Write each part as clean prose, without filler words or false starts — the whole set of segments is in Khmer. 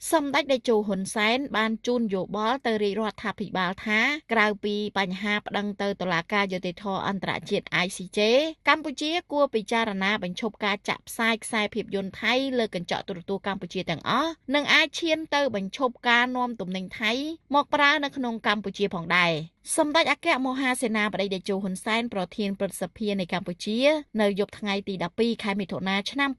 សម្ដេចតេជោហ៊ុនសែនបានជូនយោបល់ទៅរាជរដ្ឋាភិបាលថាក្រៅពីបញ្ហាប្តឹងទៅតុលាការយុត្តិធម៌អន្តរជាតិ ICJ កម្ពុជាគួរពិចារណាបញ្ឈប់ការចាក់ផ្សាយខ្សែភាពយន្តថៃលើកញ្ចក់ទូរទស្សន៍កម្ពុជាទាំងអស់និងអាចឈានទៅបញ្ឈប់ការនាំទំនិញថៃមកប្រើនៅក្នុងកម្ពុជាផងដែរសម្ដេចអគ្គមហាសេនាបតីតេជោហ៊ុនសែនប្រធានព្រឹទ្ធសភានៃកម្ពុជានៅយប់ថ្ងៃទី12ខែមិថុនាឆ្នាំ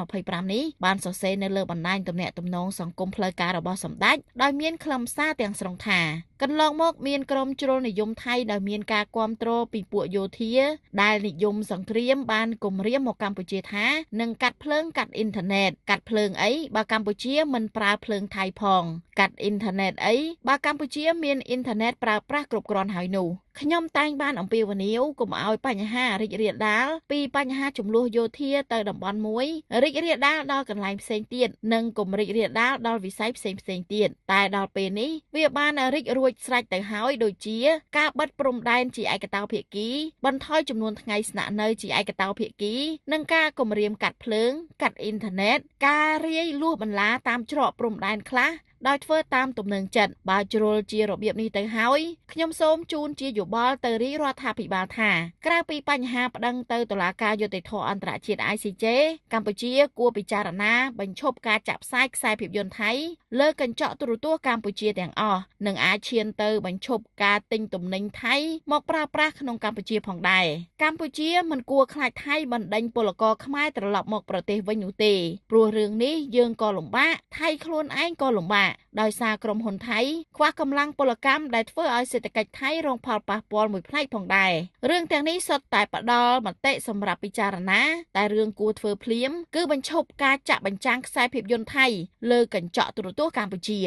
2025នេះបានសរសេរនៅលើបណ្ដាញទំនាក់ទំនងសង្គមផ្លូវការរបស់សម្ដេចដោយមានខ្លឹមសារទាំងស្រុងថាកន្លងមកមានក្រុមជ្រុលនិយមថៃដែលមានការគ្រប់គ្រងពីពួកយោធាដែលនិយមសង្គ្រាមបានគំរាមមកកម្ពុជាថានឹងកាត់ភ្លើងកាត់អ៊ីនធឺណិតកាត់ភ្លើងអីបើកម្ពុជាមិនប្រើភ្លើងថៃផងកាត់អ៊ីនធឺណិតអីបើកម្ពុជាមានអ៊ីនធឺណិតប្រើប្រាស់គ្រប់គ្រាន់ហើយនោះខ្ញុំតែងបានអំពាវនាវកុំឲ្យបញ្ហារីករាលដាលពីបញ្ហាចំនួនយោធាទៅតំបន់មួយរីករាលដាលដល់កន្លែងផ្សេងទៀតនិងកុំរីករាលដាលដល់វិស័យផ្សេងទៀតតែដល់ពេលនេះវាបានរីករួចស្រេចទៅហើយដូចជាការបិទព្រំដែនជាឯកតោភាគីបន្ថយចំនួនថ្ងៃស្នាក់នៅជាឯកតោភាគីនិងការគម្រាមកាត់ភ្លើងកាត់អ៊ីនធឺណិតការរាយលួសបន្លាតាមច្រកព្រំដែនខ្លះដោយធ្វើតាមទំនឹងចិត្តបើជ្រុលជារបៀបនេះទៅហើយខ្ញុំសូមជូនជាយោបល់ទៅរាជរដ្ឋាភិបាលថាក្រៅពីបញ្ហាប្តឹងទៅតុលាការយុត្តិធម៌អន្តរជាតិ ICJ កម្ពុជាគួរពិចារណាបញ្ឈប់ការចាក់ផ្សាយខ្សែភាពយន្តថៃលើកញ្ចក់ទូរទស្សន៍កម្ពុជាទាំងអស់និងអាចឈានទៅបញ្ឈប់ការទិញទំនិញថៃមកប្រើប្រាស់ក្នុងកម្ពុជាផងដែរកម្ពុជាមិនគួរខ្លាចថៃបណ្ដេញពលករខ្មែរត្រឡប់មកប្រទេសវិញនោះទេព្រោះរឿងនេះយើងក៏លំបាកថៃខ្លួនឯងក៏លំបាកដោយសារក្រុមហ៊ុនថៃខ្វះកម្លាំងពលកម្មដែលធ្វើឲ្យសេដ្ឋកិច្ចថៃរងផលប៉ះពាល់មួយផ្នែកផងដែររឿងទាំងនេះសុទ្ធតែផ្ដល់មតិសម្រាប់ពិចារណាតែរឿងគួរធ្វើភ្លាមគឺបញ្ឈប់ការចាក់បញ្ចាំងខ្សែភាពយន្តថៃលើកញ្ចក់ទូរទស្សន៍កម្ពុជា